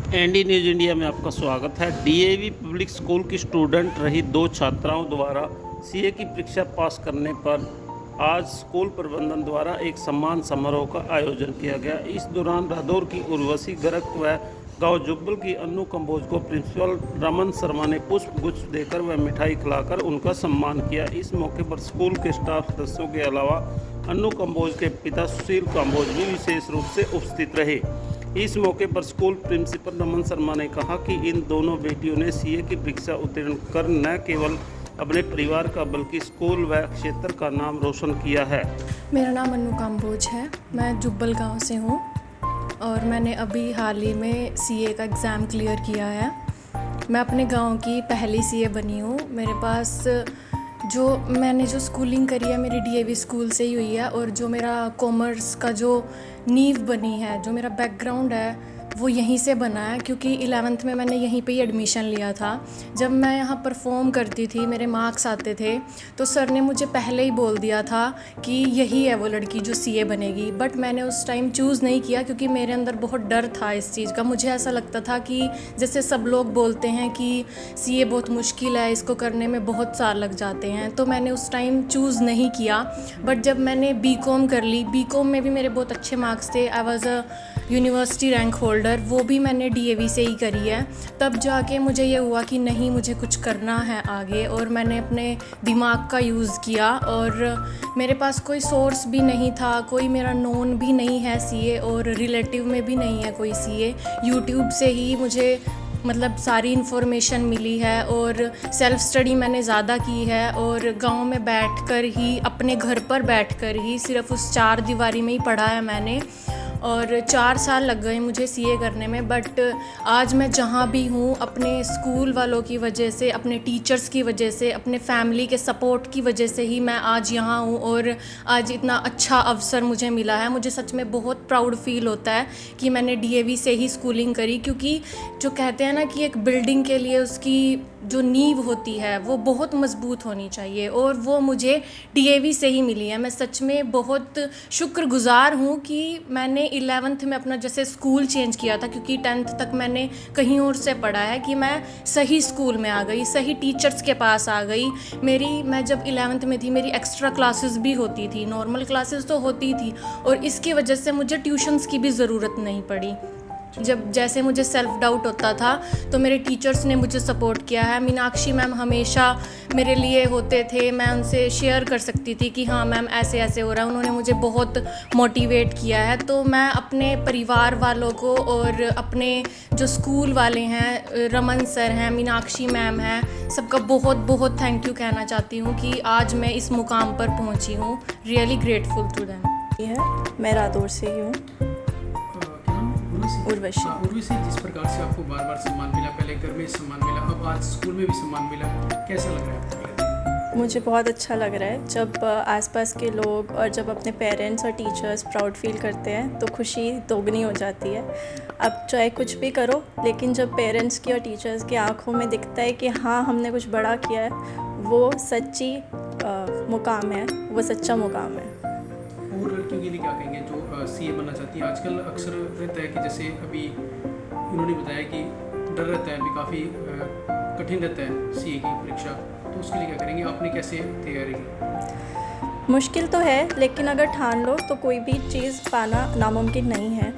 ND news India में आपका स्वागत है। डीएवी पब्लिक स्कूल की स्टूडेंट रही दो छात्राओं द्वारा सीए की परीक्षा पास करने पर आज स्कूल प्रबंधन द्वारा एक सम्मान समारोह का आयोजन किया गया। इस दौरान रादौर की उर्वशी गर्ग व गांव जुब्बल की अन्नू कंबोज को प्रिंसिपल रमन शर्मा ने पुष्प गुच्छ देकर व मिठाई खिलाकर उनका सम्मान किया। इस मौके पर स्कूल के स्टाफ सदस्यों के अलावा अन्नू कंबोज के पिता सुशील कंबोज भी विशेष रूप से उपस्थित रहे। इस मौके पर स्कूल प्रिंसिपल रमन शर्मा ने कहा कि इन दोनों बेटियों ने सीए की परीक्षा उत्तीर्ण कर न केवल अपने परिवार का बल्कि स्कूल व क्षेत्र का नाम रोशन किया है। मेरा नाम अन्नू कंबोज है। मैं जुब्बल गांव से हूँ और मैंने अभी हाल ही में सीए का एग्ज़ाम क्लियर किया है। मैं अपने गांव की पहली सीए बनी हूँ। मेरे पास मैंने जो स्कूलिंग करी है मेरी डीएवी स्कूल से ही हुई है और जो मेरा कॉमर्स का जो नींव बनी है, जो मेरा बैकग्राउंड है वो यहीं से बना है, क्योंकि 11th में मैंने यहीं पे ही एडमिशन लिया था। जब मैं यहाँ परफॉर्म करती थी, मेरे मार्क्स आते थे, तो सर ने मुझे पहले ही बोल दिया था कि यही है वो लड़की जो सीए बनेगी। बट मैंने उस टाइम चूज़ नहीं किया क्योंकि मेरे अंदर बहुत डर था इस चीज़ का। मुझे ऐसा लगता था कि जैसे सब लोग बोलते हैं कि सीए बहुत मुश्किल है, इसको करने में बहुत साल लग जाते हैं, तो मैंने उस टाइम चूज़ नहीं किया। बट जब मैंने बीकॉम कर ली, बीकॉम में भी मेरे बहुत अच्छे मार्क्स थे। I was a university rank holder, वो भी मैंने डीएवी से ही करी है। तब जाके मुझे ये हुआ कि नहीं, मुझे कुछ करना है आगे, और मैंने अपने दिमाग का यूज़ किया। और मेरे पास कोई सोर्स भी नहीं था, कोई मेरा नोन भी नहीं है सीए, और रिलेटिव में भी नहीं है कोई सीए। यूट्यूब से ही मुझे सारी इन्फॉर्मेशन मिली है और सेल्फ़ स्टडी मैंने ज़्यादा की है, और गांव में बैठकर ही, अपने घर पर बैठकर ही, सिर्फ उस 4 दीवारी में ही पढ़ा है मैंने। और 4 साल लग गए मुझे सीए करने में। बट आज मैं जहाँ भी हूँ, अपने स्कूल वालों की वजह से, अपने टीचर्स की वजह से, अपने फैमिली के सपोर्ट की वजह से ही मैं आज यहाँ हूँ, और आज इतना अच्छा अवसर मुझे मिला है। मुझे सच में बहुत प्राउड फील होता है कि मैंने डीएवी से ही स्कूलिंग करी, क्योंकि जो कहते हैं ना कि एक बिल्डिंग के लिए उसकी जो नींव होती है वो बहुत मजबूत होनी चाहिए, और वो मुझे डीएवी से ही मिली है। मैं सच में बहुत शुक्रगुजार हूँ कि मैंने 11th में अपना जैसे स्कूल चेंज किया था, क्योंकि 10th तक मैंने कहीं और से पढ़ा है, कि मैं सही स्कूल में आ गई, सही टीचर्स के पास आ गई। मैं जब 11th में थी, मेरी एक्स्ट्रा क्लासेस भी होती थी, नॉर्मल क्लासेस तो होती थी, और इसकी वजह से मुझे ट्यूशन्स की भी ज़रूरत नहीं पड़ी। जब जैसे मुझे सेल्फ़ डाउट होता था तो मेरे टीचर्स ने मुझे सपोर्ट किया है। मीनाक्षी मैम हमेशा मेरे लिए होते थे, मैं उनसे शेयर कर सकती थी कि हाँ मैम ऐसे ऐसे हो रहा है। उन्होंने मुझे बहुत मोटिवेट किया है। तो मैं अपने परिवार वालों को और अपने जो स्कूल वाले हैं, रमन सर हैं, मीनाक्षी मैम हैं, सबका बहुत बहुत थैंक यू कहना चाहती हूँ कि आज मैं इस मुकाम पर पहुँची हूँ। Really grateful to them. ये है, मैं रादौर से ही हूँ। उर्वशी, जिस प्रकार से आपको बार बार सम्मान मिला, पहले घर में सम्मान मिला, अब आज स्कूल में भी सम्मान मिला, कैसा लग रहा है आपको? मुझे बहुत अच्छा लग रहा है। जब आसपास के लोग और जब अपने पेरेंट्स और टीचर्स प्राउड फील करते हैं तो खुशी दोगुनी हो जाती है। अब चाहे कुछ भी करो, लेकिन जब पेरेंट्स की और टीचर्स की आंखों में दिखता है कि हाँ हमने कुछ बड़ा किया है, वो सच्ची मुकाम है, वो सच्चा मुकाम है। और लड़कियों के लिए क्या कहेंगे जो सीए बनना चाहती हैं? आजकल अक्सर रहता है कि जैसे अभी उन्होंने बताया कि डर रहता है, अभी काफ़ी कठिन रहता है सीए की परीक्षा, तो उसके लिए क्या करेंगे? आपने कैसे तैयारी की? मुश्किल तो है, लेकिन अगर ठान लो तो कोई भी चीज़ पाना नामुमकिन नहीं है।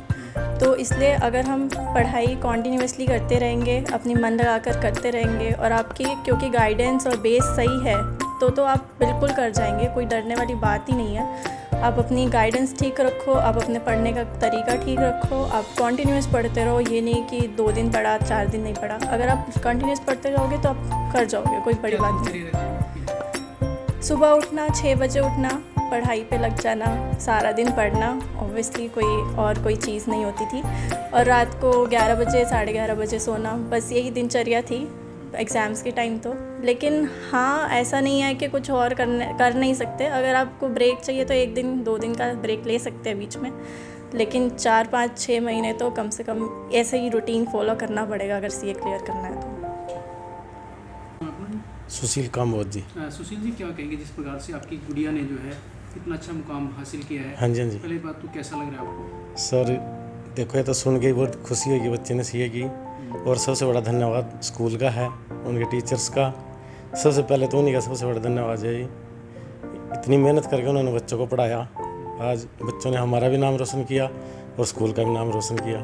तो इसलिए अगर हम पढ़ाई कॉन्टीन्यूसली करते रहेंगे, अपनी मन लगाकर करते रहेंगे, और आपकी क्योंकि गाइडेंस और बेस सही है तो आप बिल्कुल कर जाएंगे। कोई डरने वाली बात ही नहीं है। आप अपनी गाइडेंस ठीक रखो, आप अपने पढ़ने का तरीका ठीक रखो, आप कंटिन्यूस पढ़ते रहो। ये नहीं कि 2 दिन पढ़ा, 4 दिन नहीं पढ़ा। अगर आप कंटिन्यूस पढ़ते रहोगे तो आप कर जाओगे, कोई बड़ी बात नहीं। सुबह उठना, 6 बजे उठना, पढ़ाई पे लग जाना, सारा दिन पढ़ना, ऑब्वियसली कोई चीज़ नहीं होती थी, और रात को 11 बजे, 11:30 बजे सोना। बस यही दिनचर्या थी एग्ज़ाम्स के टाइम तो। लेकिन हाँ, ऐसा नहीं है कि कुछ और कर नहीं सकते। अगर आपको ब्रेक चाहिए तो 1 दिन 2 दिन का ब्रेक ले सकते हैं बीच में, लेकिन 4, 5, 6 महीने तो कम से कम ऐसे ही रूटीन फॉलो करना पड़ेगा अगर सीए क्लियर करना है तो। सुशील कामोद जी। सुशील जी, क्या कहेंगे जिस प्रकार से आपकी गुड़िया ने जो है इतना अच्छा मुकाम हासिल किया है? हाँ जी, हाँ जी। पहले बात तो कैसा लग रहा है आपको? सर देखो ये तो सुन के ही बहुत खुशी होगी बच्चे ने सीए की। और सबसे बड़ा धन्यवाद स्कूल का है, उनके टीचर्स का। सबसे पहले तो उन्हीं का सबसे बड़ा धन्यवाद है। इतनी मेहनत करके उन्होंने बच्चों को पढ़ाया। आज बच्चों ने हमारा भी नाम रोशन किया और स्कूल का भी नाम रोशन किया।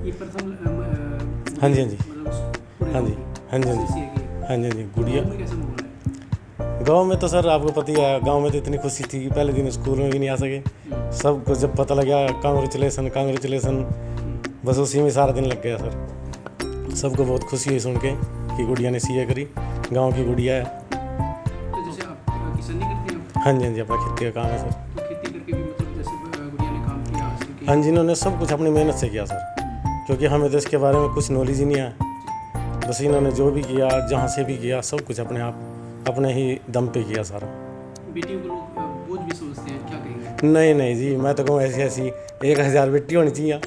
ये प्रथम हाँ जी, हाँ जी, मतलब हाँ जी, हाँ जी, हाँ जी, सीए की हाँ जी, हाँ जी, गुड़िया। गाँव में कैसा माहौल है? गांव में तो सर आपको पता ही है, गांव में तो इतनी खुशी थी कि पहले दिन स्कूल में भी नहीं आ सके। सबको जब पता लगा कांग्रेचुलेसन कांग्रेचुलेसन, बस उसी में सारा दिन लग गया सर। सबको बहुत खुशी हुई सुन के कि गुड़िया ने सीए करी, गांव की गुड़िया है। तो जैसे आप किसानी करते हैं हाँ जी, हाँ जी, अपना खेती का काम है सर। तो खेती करके भी मतलब जैसे गुड़िया ने काम किया हासिल किया। हाँ जी, इन्होंने सब कुछ अपनी मेहनत से किया सर, क्योंकि हमें तो इसके बारे में कुछ नॉलेज ही नहीं है। बस इन्होंने जो भी किया, जहाँ से भी किया, सब कुछ अपने आप अपने ही दम पे किया सारा। बेटियों को लोग बोझ भी समझते हैं, क्या कहेंगे? नहीं नहीं जी, मैं तो कहूँ ऐसी 1000 बेटी होनी चाहिए।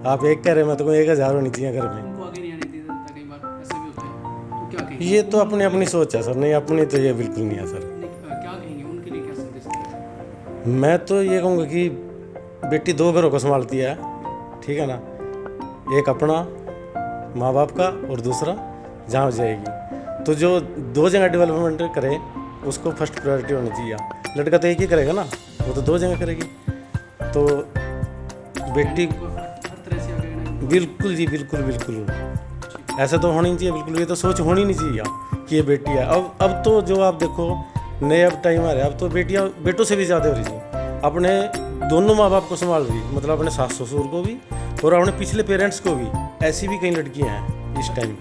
आप एक कह रहे, मैं तो कहूँ 1000 होनी चाहिए घर में। उनको आगे नहीं आने देता था, कई बार ऐसा भी होता है, तो क्या कहेंगे? ये तो अपनी अपनी सोच है सर। नहीं, अपनी तो ये बिल्कुल नहीं है सर। क्या कहेंगे उनके लिए, क्या संदेश देंगे? मैं तो ये कहूँगा कि बेटी 2 घरों को संभालती है, ठीक है ना। एक अपना माँ बाप का और दूसरा जहाँ जाएगी। तो जो 2 जगह डेवलपमेंट करे उसको फर्स्ट प्रायोरिटी होनी चाहिए। लड़का तो एक ही करेगा ना, वो तो 2 जगह करेगी। तो बेटी हर तरह से आगे आना बिल्कुल जी, बिल्कुल बिल्कुल ऐसा तो होनी चाहिए बिल्कुल। ये तो सोच होनी नहीं चाहिए कि ये बेटी है। अब तो जो आप देखो नए अब टाइम आ रहा है, अब तो बेटियां बेटों से भी ज़्यादा हो रही थी। अपने दोनों माँ बाप को संभाल रही, मतलब अपने सास ससुर को भी और अपने पिछले पेरेंट्स को भी। ऐसी भी कई लड़कियां हैं इस टाइम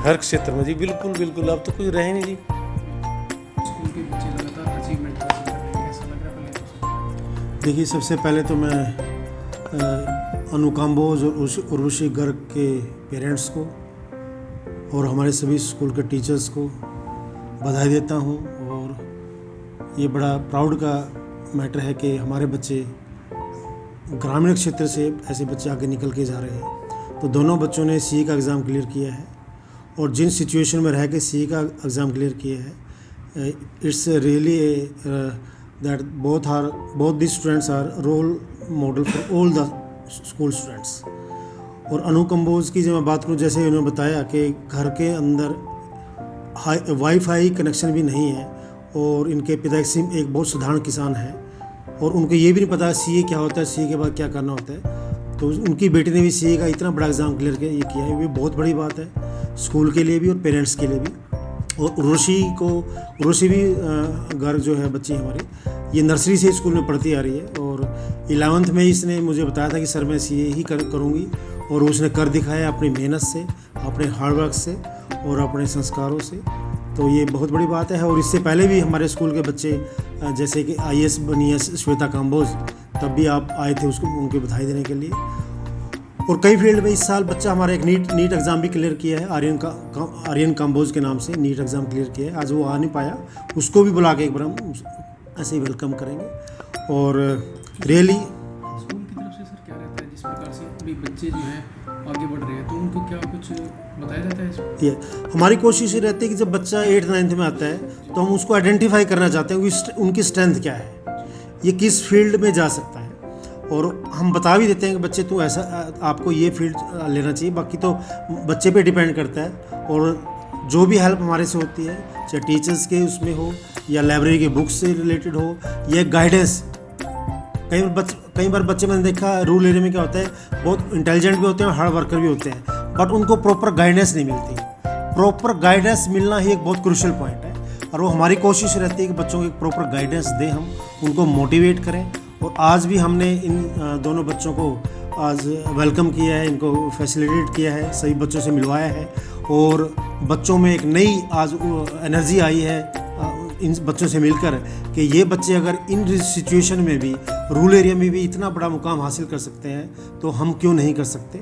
हर क्षेत्र में जी। बिल्कुल बिल्कुल, अब तो कुछ रहे नहीं जी। स्कूल के बच्चे लगातार अचीवमेंट हासिल कर रहे हैं, कैसा लग रहा है पहले तो? देखिए, सबसे पहले तो मैं अनु काम्बोज और उर्वशी गर्ग के पेरेंट्स को और हमारे सभी स्कूल के टीचर्स को बधाई देता हूँ। और ये बड़ा प्राउड का मैटर है कि हमारे बच्चे ग्रामीण क्षेत्र से ऐसे बच्चे आगे निकल के जा रहे हैं। तो दोनों बच्चों ने सीए का एग्ज़ाम क्लियर किया है और जिन सिचुएशन में रह के सीए का एग्ज़ाम क्लियर किया है, it's really that both this students are role model for all the school students. और अनु कंबोज की जब मैं बात करूँ, जैसे उन्होंने बताया कि घर के अंदर वाईफाई कनेक्शन भी नहीं है और इनके पिताजी एक बहुत साधारण किसान है और उनको ये भी नहीं पता सीए क्या होता है, सीए के बाद क्या करना होता है। तो उनकी बेटी ने भी सीए का इतना बड़ा एग्ज़ाम क्लियर किया है, ये बहुत बड़ी बात है स्कूल के लिए भी और पेरेंट्स के लिए भी। और उर्वशी भी घर जो है बच्ची हमारी, ये नर्सरी से स्कूल में पढ़ती आ रही है और 11th में इसने मुझे बताया था कि सर मैं सीए ही करूँगी और उसने कर दिखाया अपनी मेहनत से, अपने हार्डवर्क से और अपने संस्कारों से। तो ये बहुत बड़ी बात है। और इससे पहले भी हमारे स्कूल के बच्चे जैसे कि IAS बनी है श्वेता काम्बोज, तब भी आप आए थे उसको उनकी बधाई देने के लिए। और कई फील्ड में इस साल बच्चा हमारा एक नीट एग्ज़ाम भी क्लियर किया है, आर्यन काम्बोज के नाम से नीट एग्ज़ाम क्लियर किया है। आज वो आ नहीं पाया, उसको भी बुला के एक बार हम ऐसे ही वेलकम करेंगे। और रियली स्कूल की तरफ से सर क्या रहता है, जिस प्रकार से अभी बच्चे जो हैं आगे बढ़ रहे हैं, तो उनको क्या कुछ बताया जाता है इसमें? ये हमारी कोशिश ये रहती है कि जब बच्चा 8th-9th में आता है तो हम उसको आइडेंटिफाई करना चाहते हैं कि उनकी स्ट्रेंथ क्या है, ये किस फील्ड में जा सकता है। और हम बता भी देते हैं कि बच्चे तू ऐसा आपको ये फील्ड लेना चाहिए, बाकी तो बच्चे पे डिपेंड करता है। और जो भी हेल्प हमारे से होती है, चाहे टीचर्स के उसमें हो या लाइब्रेरी के बुक्स से रिलेटेड हो या गाइडेंस। कई बार बच्चे मैंने देखा रूरल एरिया में क्या होता है, बहुत इंटेलिजेंट भी होते हैं, हार्ड वर्कर भी होते हैं, बट उनको प्रॉपर गाइडेंस नहीं मिलती। प्रॉपर गाइडेंस मिलना ही एक बहुत क्रूशियल पॉइंट है और वो हमारी कोशिश रहती है कि बच्चों को एक प्रॉपर गाइडेंस दें, हम उनको मोटिवेट करें। और आज भी हमने इन दोनों बच्चों को आज वेलकम किया है, इनको फैसिलिटेट किया है, सभी बच्चों से मिलवाया है और बच्चों में एक नई आज एनर्जी आई है इन बच्चों से मिलकर कि ये बच्चे अगर इन सिचुएशन में भी रूरल एरिया में भी इतना बड़ा मुकाम हासिल कर सकते हैं तो हम क्यों नहीं कर सकते।